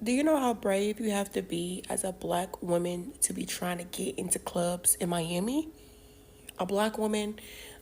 Do you know how brave you have to be as a black woman to be trying to get into clubs in Miami? A black woman,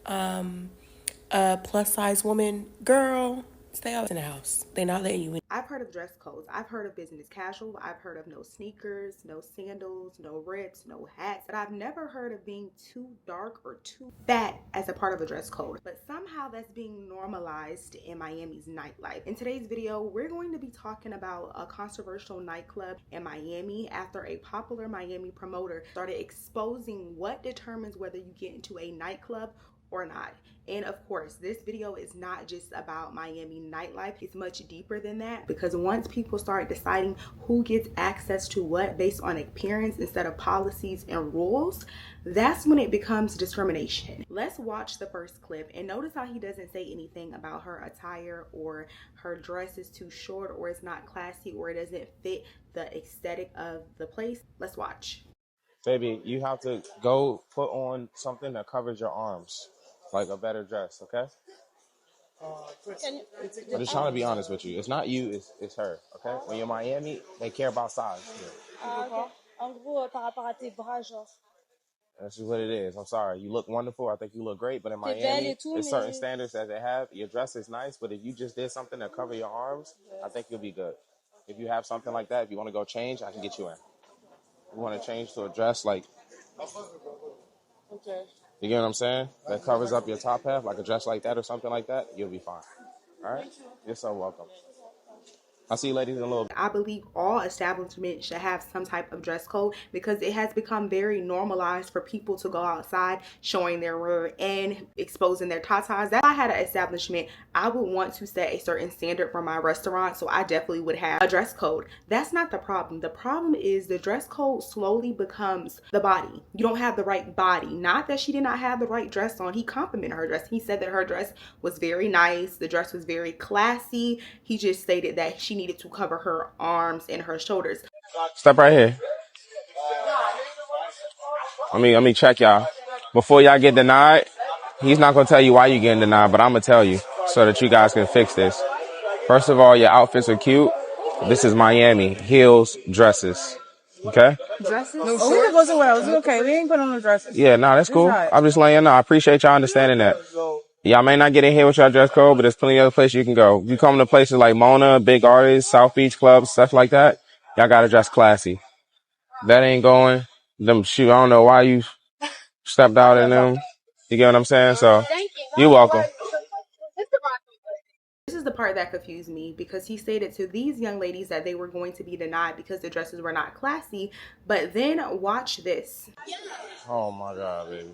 a plus size woman, girl, stay out in the house. They not letting you in. I've heard of dress codes. I've heard of business casual. I've heard of no sneakers, no sandals, no rips, no hats. But I've never heard of being too dark or too fat as a part of a dress code. But somehow that's being normalized in Miami's nightlife. In today's video, we're going to be talking about a controversial nightclub in Miami after a popular Miami promoter started exposing what determines whether you get into a nightclub or not. And of course, this video is not just about Miami nightlife. It's much deeper than that, because once people start deciding who gets access to what based on appearance instead of policies and rules, that's when it becomes discrimination. Let's watch the first clip and notice how he doesn't say anything about her attire or her dress is too short or it's not classy or it doesn't fit the aesthetic of the place. Let's watch. Baby, you have to go put on something that covers your arms, like a better dress, okay? I'm just trying to be honest with you. It's not you, it's her, okay? When you're in Miami, they care about size. That's just what it is. I'm sorry. You look wonderful. I think you look great. But in Miami, there's certain standards that they have. Your dress is nice, but if you just did something to cover your arms, I think you'll be good. If you have something like that, if you want to go change, I can get you in. You want to change to a dress like, you get what I'm saying? That covers up your top half, like a dress like that or something like that, you'll be fine. All right? You're so welcome. I'll see you ladies in a little bit. I believe all establishments should have some type of dress code because it has become very normalized for people to go outside showing their rear and exposing their tatas. If I had an establishment, I would want to set a certain standard for my restaurant, so I definitely would have a dress code. That's not the problem. The problem is the dress code slowly becomes the body. You don't have the right body. Not that she did not have the right dress on. He complimented her dress. He said that her dress was very nice. The dress was very classy. He just stated that she needed to cover her arms and her shoulders. Step right here. Let me check y'all. Before y'all get denied, he's not going to tell you why you're getting denied, but I'm going to tell you so that you guys can fix this. First of all, your outfits are cute. This is Miami. Heels, dresses. Okay? Dresses? No, we could go somewhere else. Okay, we ain't put on no dresses. Yeah, no, that's cool. I'm just letting you know. I appreciate y'all understanding that. Y'all may not get in here with your dress code, but there's plenty of other places you can go. You come to places like Mona, Big Artists, South Beach Clubs, stuff like that. Y'all gotta dress classy. That ain't going. Shoot, I don't know why you stepped out in them. You get what I'm saying? So, you're welcome. This is the part that confused me, because he stated to these young ladies that they were going to be denied because the dresses were not classy. But then watch this. Oh my God, baby.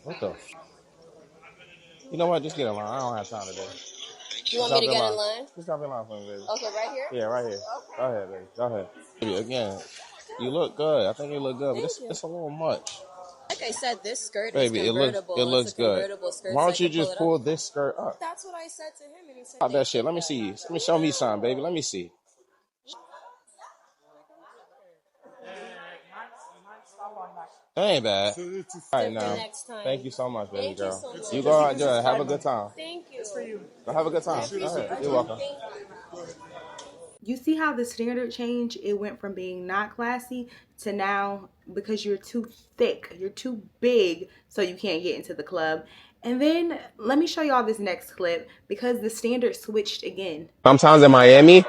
What the? You know what? Just get in line. I don't have time today. You want me to get in line? Just drop in line for me, baby. Okay, right here? Yeah, right here. Go ahead, baby. Go ahead. Baby, again, you look good. I think you look good, but it's a little much. Like I said, this skirt Baby, is convertible. it looks good. Skirt, Why don't so you just pull this skirt up? That's what I said to him, and he said, Stop that shit. Let me see. Let me show me something, baby. Let me see. That ain't bad. All right, now. Next time. Thank you so much, baby girl. So much. You go out there. Have a good time. Thank you. Go have a good time. Go ahead. You're welcome. You see how the standard change? It went from being not classy to now because you're too thick, you're too big, so you can't get into the club. And then let me show y'all this next clip because the standard switched again. Sometimes in Miami,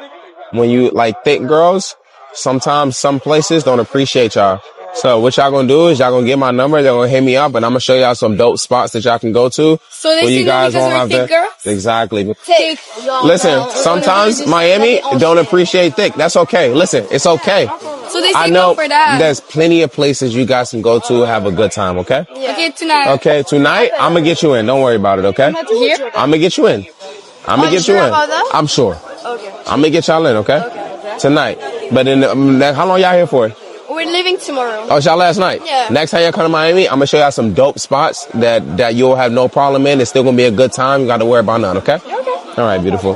when you like thick girls, sometimes some places don't appreciate y'all. So what y'all gonna do is y'all gonna get my number, they're gonna hit me up, and I'm gonna show y'all some dope spots that y'all can go to. So they where you guys won't have thick to. girls? Exactly. Thick. Listen, sometimes Miami don't appreciate thick. That's okay. Listen, it's okay. So they I say know no for that. there's plenty of places you guys can go to have a good time, okay? Yeah. Okay, tonight. Okay, tonight I'm gonna get you in. Don't worry about it, okay? Here? I'm gonna get you in. I'm gonna get you in. I'm sure. Okay. I'm gonna get y'all in, okay? Tonight. But how long y'all here for? We're leaving tomorrow. Oh, it's y'all last night? Yeah. Next time y'all come to Miami, I'm gonna show y'all some dope spots that you'll have no problem in. It's still gonna be a good time. You gotta worry about none, okay? Okay. All right, beautiful.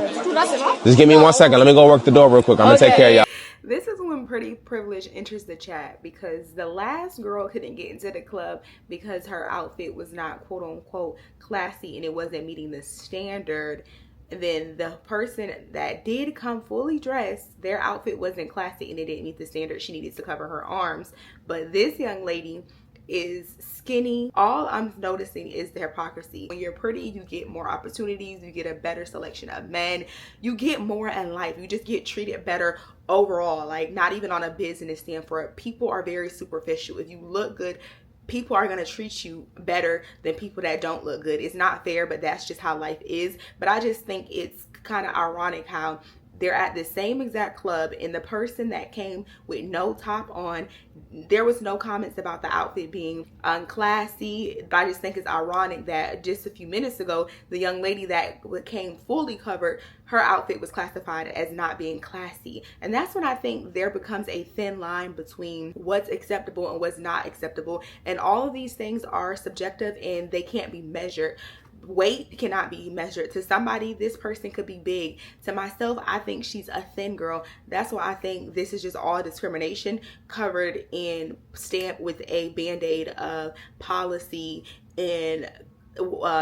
Just give me 1 second. Let me go work the door real quick. I'm gonna take care of y'all. This is when Pretty Privilege enters the chat because the last girl couldn't get into the club because her outfit was not quote unquote classy and it wasn't meeting the standard. And then the person that did come fully dressed, their outfit wasn't classy and it didn't meet the standard. She needed to cover her arms. But this young lady is skinny. All I'm noticing is the hypocrisy. When you're pretty, you get more opportunities, you get a better selection of men, you get more in life, you just get treated better overall. Like, not even on a business standpoint. People are very superficial. If you look good, people are going to treat you better than people that don't look good. It's not fair, but that's just how life is. But I just think it's kind of ironic how they're at the same exact club and the person that came with no top on, there was no comments about the outfit being unclassy. But I just think it's ironic that just a few minutes ago, the young lady that came fully covered, her outfit was classified as not being classy. And that's when I think there becomes a thin line between what's acceptable and what's not acceptable. And all of these things are subjective and they can't be measured. Weight cannot be measured. To somebody, this person could be big. To myself, I think she's a thin girl. That's why I think this is just all discrimination covered in stamped with a band-aid of policy and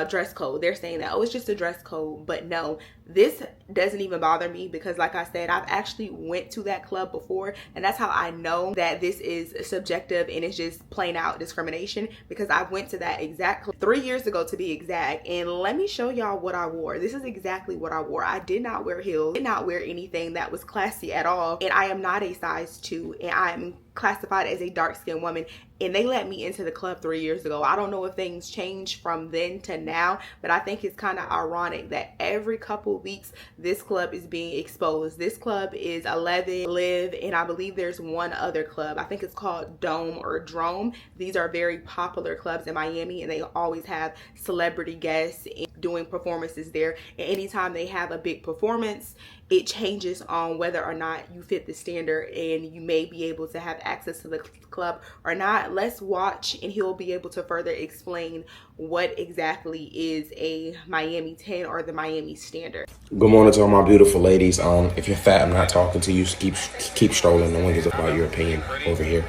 dress code. They're saying that, oh, it's just a dress code. But no, this doesn't even bother me because, like I said, I've actually went to that club before, and that's how I know that this is subjective and it's just plain out discrimination, because I went to that exact club 3 years ago to be exact. And let me show y'all what I wore. This is exactly what I wore. I did not wear heels, did not wear anything that was classy at all, and I am not a size 2, and I'm classified as a dark-skinned woman, and they let me into the club 3 years ago. I don't know if things changed from then to now, but I think it's kind of ironic that every couple weeks this club is being exposed. This club is 11 Live, and I believe there's one other club. I think it's called Dome or Drome. These are very popular clubs in Miami, and they always have celebrity guests doing performances there. And anytime they have a big performance, it changes on whether or not you fit the standard and you may be able to have access to the club or not. Let's watch and he'll be able to further explain what exactly is a Miami 10 or the Miami standard. Good morning to all my beautiful ladies. If you're fat, I'm not talking to you. So keep strolling. No one gives about your opinion over here.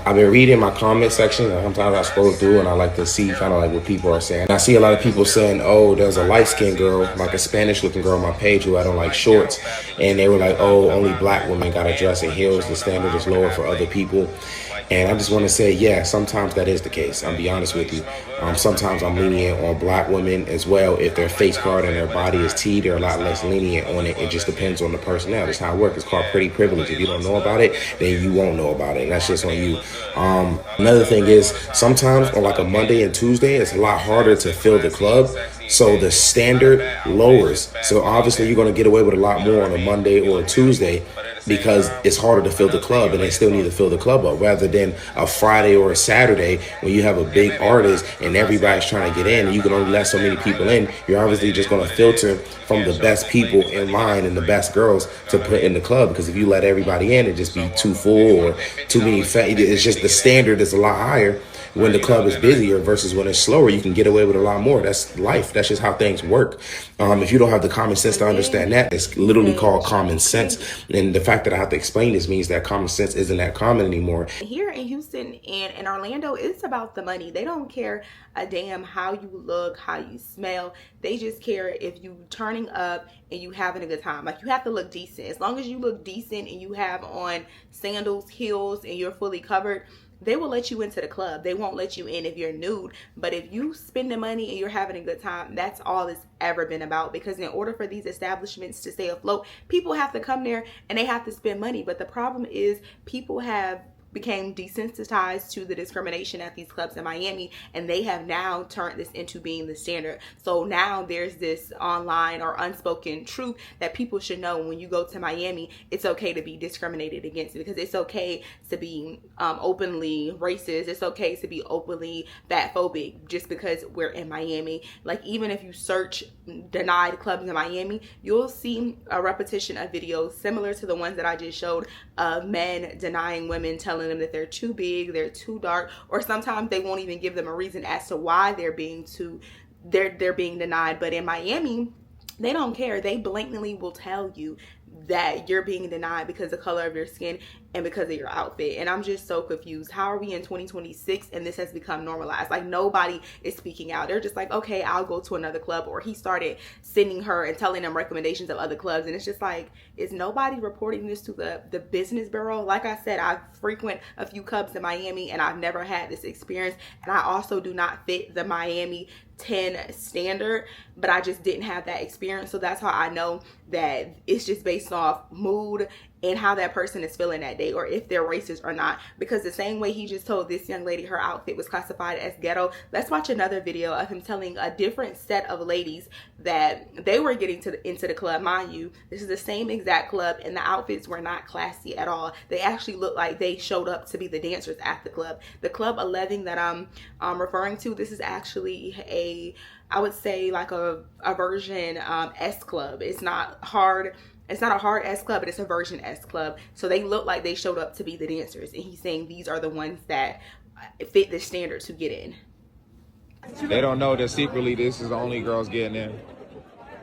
I've been reading my comment section, and sometimes I scroll through and I like to see kind of like what people are saying. I see a lot of people saying, oh, there's a light-skinned girl, like a Spanish-looking girl on my page who I don't like shorts. And they were like, oh, only black women got to dress in heels. The standard is lower for other people. And I just want to say, yeah, sometimes that is the case. I'll be honest with you. Sometimes I'm lenient on black women as well. If their face card and their body is T, they're a lot less lenient on it. It just depends on the personnel. That's how it works. It's called pretty privilege. If you don't know about it, then you won't know about it. And that's just on you. Another thing is sometimes on like a Monday and Tuesday, it's a lot harder to fill the club. So the standard lowers. So obviously you're going to get away with a lot more on a Monday or a Tuesday because it's harder to fill the club and they still need to fill the club up, rather than a Friday or a Saturday when you have a big artist and everybody's trying to get in and you can only let so many people in. You're obviously just going to filter from the best people in line and the best girls to put in the club, because if you let everybody in, it just be too full or too many fat. It's just the standard is a lot higher when the club is busier versus when it's slower. You can get away with a lot more. That's life. That's just how things work. If you don't have the common sense to understand that, it's literally called common sense. And the fact that I have to explain this means that common sense isn't that common anymore. Here in Houston and in Orlando, it's about the money. They don't care a damn how you look, how you smell. They just care if you turning up and you having a good time. Like, you have to look decent. As long as you look decent and you have on sandals, heels, and you're fully covered, they will let you into the club. They won't let you in if you're nude. But if you spend the money and you're having a good time, that's all it's ever been about. Because in order for these establishments to stay afloat, people have to come there and they have to spend money. But the problem is people have became desensitized to the discrimination at these clubs in Miami, and they have now turned this into being the standard. So now there's this online or unspoken truth that people should know. When you go to Miami, it's okay to be discriminated against, because it's okay to be openly racist. It's okay to be openly fatphobic just because we're in Miami. Like, even if you search denied clubs in Miami, you'll see a repetition of videos similar to the ones that I just showed of men denying women, telling them that they're too big, they're too dark, or sometimes they won't even give them a reason as to why they're being denied. But in Miami, they don't care. They blatantly will tell you that you're being denied because of the color of your skin and because of your outfit. And I'm just so confused. How are we in 2026 and this has become normalized? Like, nobody is speaking out. They're just like, okay, I'll go to another club. Or he started sending her and telling them recommendations of other clubs. And it's just like, is nobody reporting this to the business bureau? Like I said, I frequent a few clubs in Miami and I've never had this experience. And I also do not fit the Miami 10 standard, but I just didn't have that experience. So that's how I know that it's just based off mood and how that person is feeling that day, or if they're racist or not. Because the same way he just told this young lady her outfit was classified as ghetto, let's watch another video of him telling a different set of ladies that they were getting into the club. Mind you, this is the same exact club and the outfits were not classy at all. They actually looked like they showed up to be the dancers at the club. The club 11 that I'm referring to, this is actually I would say like a version S club. It's not hard. It's not a hard S club, but it's a version S club. So they look like they showed up to be the dancers. And he's saying these are the ones that fit the standard to get in. They don't know that secretly this is the only girls getting in.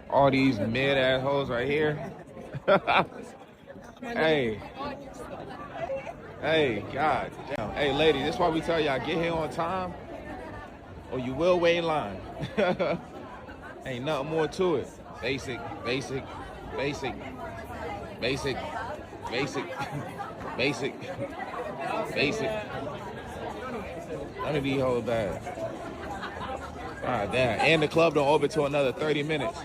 All these mid-ass hoes right here. Hey, god damn. Hey, lady, this is why we tell y'all, get here on time or you will wait in line. Ain't nothing more to it. Basic. None of these hoes bad. God damn. And the club don't open till another 30 minutes.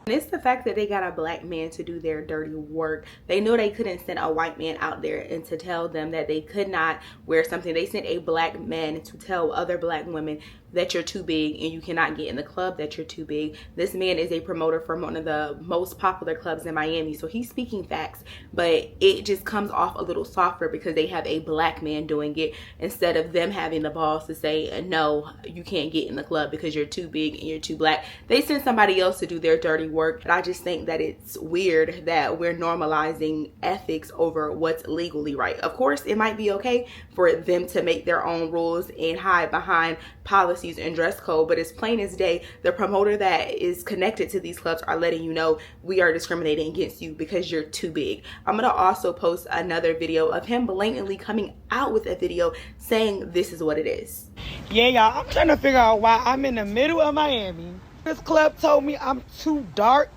And it's the fact that they got a black man to do their dirty work. They knew they couldn't send a white man out there and to tell them that they could not wear something. They sent a black man to tell other black women that you're too big and you cannot get in the club, that you're too big. This man is a promoter from one of the most popular clubs in Miami, so he's speaking facts, but it just comes off a little softer because they have a black man doing it instead of them having the balls to say, no, you can't get in the club because you're too big and you're too black. They send somebody else to do their dirty work. But I just think that it's weird that we're normalizing ethics over what's legally right. Of course, it might be okay for them to make their own rules and hide behind policies and dress code, but it's plain as day the promoter that is connected to these clubs are letting you know we are discriminating against you because you're too big. I'm gonna also post another video of him blatantly coming out with a video saying this is what it is. Yeah, y'all, I'm trying to figure out why I'm in the middle of Miami. This club told me I'm too dark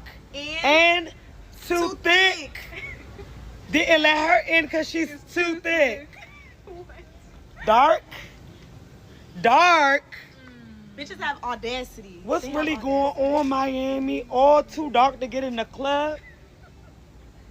and too thick. Didn't let her in because she's too thick. Dark. Bitches have audacity. What's really going on, Miami? All too dark to get in the club?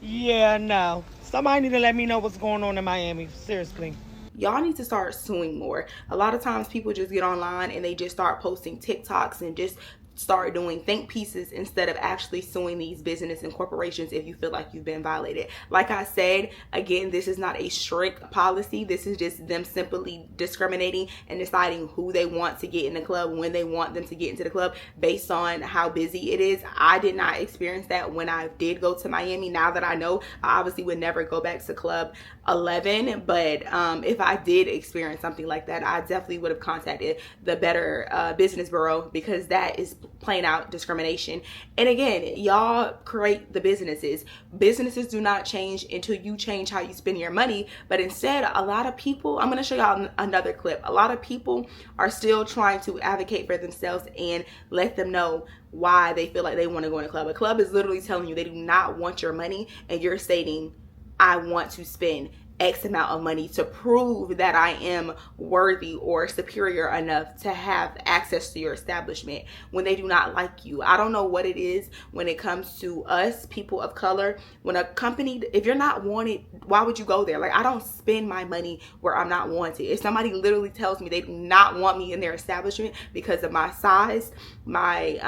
Yeah, no. Somebody need to let me know what's going on in Miami. Seriously. Y'all need to start suing more. A lot of times people just get online and they just start posting TikToks and just start doing think pieces instead of actually suing these business and corporations if you feel like you've been violated. Like I said, again, this is not a strict policy. This is just them simply discriminating and deciding who they want to get in the club, when they want them to get into the club based on how busy it is. I did not experience that when I did go to Miami. Now that I know, I obviously would never go back to Club 11, but if I did experience something like that, I definitely would have contacted the Better Business Bureau, because that is plain out discrimination. And again, y'all create the businesses. Businesses do not change until you change how you spend your money, but instead a lot of people, I'm going to show y'all another clip, a lot of people are still trying to advocate for themselves and let them know why they feel like they want to go in a club. A club is literally telling you they do not want your money, and you're stating, I want to spend X amount of money to prove that I am worthy or superior enough to have access to your establishment, when they do not like you. I don't know what it is when it comes to us, people of color. When a company, if you're not wanted, why would you go there? Like, I don't spend my money where I'm not wanted. If somebody literally tells me they do not want me in their establishment because of my size, my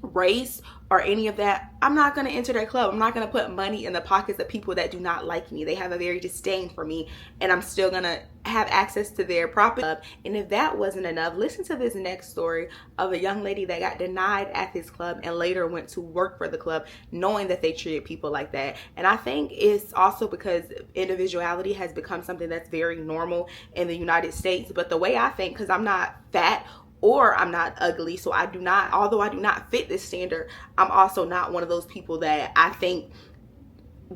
race, or any of that, I'm not going to enter their club. I'm not going to put money in the pockets of people that do not like me. They have a very disdain for me, and I'm still going to have access to their property. And if that wasn't enough, listen to this next story of a young lady that got denied at this club and later went to work for the club knowing that they treated people like that. And I think it's also because individuality has become something that's very normal in the United States. But the way I think, because I'm not fat or I'm not ugly. So I do not, although I do not fit this standard, I'm also not one of those people that I think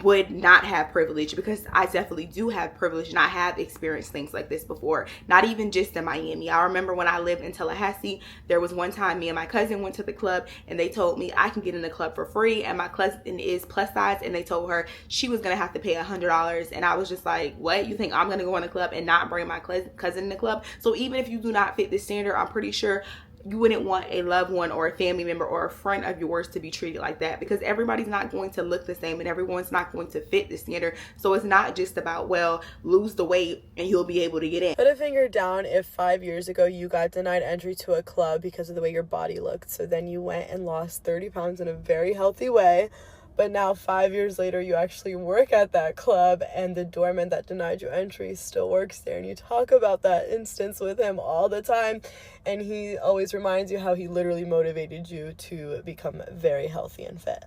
would not have privilege, because I definitely do have privilege and I have experienced things like this before, not even just in Miami. I remember when I lived in Tallahassee, there was one time me and my cousin went to the club and they told me I can get in the club for free, and my cousin is plus size and they told her she was gonna have to pay $100, and I was just like, what? You think I'm gonna go in the club and not bring my cousin in the club? So even if you do not fit this standard, I'm pretty sure you wouldn't want a loved one or a family member or a friend of yours to be treated like that, because everybody's not going to look the same and everyone's not going to fit the standard. So it's not just about, well, lose the weight and you'll be able to get in. Put a finger down if 5 years ago you got denied entry to a club because of the way your body looked. So then you went and lost 30 pounds in a very healthy way. But now 5 years later, you actually work at that club and the doorman that denied you entry still works there. And you talk about that instance with him all the time. And he always reminds you how he literally motivated you to become very healthy and fit.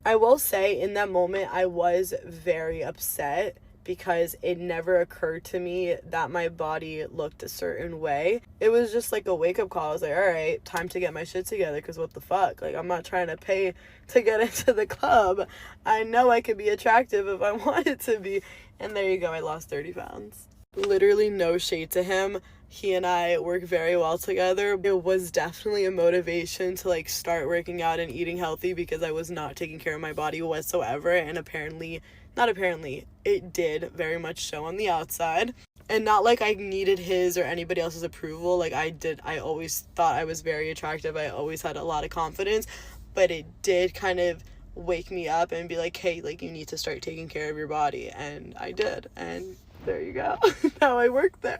I will say in that moment, I was very upset because it never occurred to me that my body looked a certain way. It was just like a wake-up call. I was like, all right, time to get my shit together, because what the fuck? Like, I'm not trying to pay to get into the club. I know I could be attractive if I wanted to be. And there you go, I lost 30 pounds. Literally no shade to him. He and I work very well together. It was definitely a motivation to like start working out and eating healthy, because I was not taking care of my body whatsoever, and it did very much show on the outside. And not like I needed his or anybody else's approval. Like I always thought I was very attractive. I always had a lot of confidence, but it did kind of wake me up and be like, hey, like, you need to start taking care of your body. And I did, and there you go. Now I work there.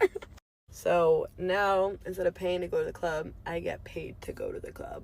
So now, instead of paying to go to the club, I get paid to go to the club.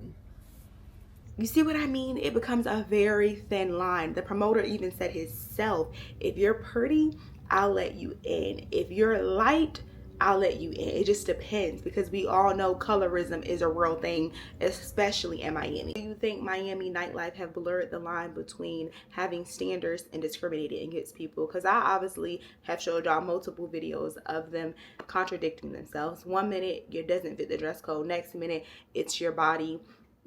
You see what I mean? It becomes a very thin line. The promoter even said himself, if you're pretty, I'll let you in. If you're light, I'll let you in. It just depends, because we all know colorism is a real thing, especially in Miami. Do you think Miami nightlife have blurred the line between having standards and discriminating against people? Because I obviously have showed y'all multiple videos of them contradicting themselves. 1 minute it doesn't fit the dress code, next minute it's your body,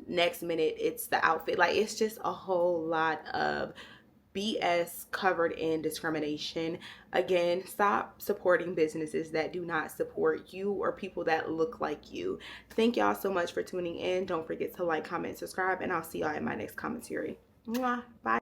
next minute it's the outfit. Like, it's just a whole lot of BS covered in discrimination. Again, stop supporting businesses that do not support you or people that look like you. Thank y'all so much for tuning in. Don't forget to like, comment, subscribe, and I'll see y'all in my next commentary. Mwah. Bye.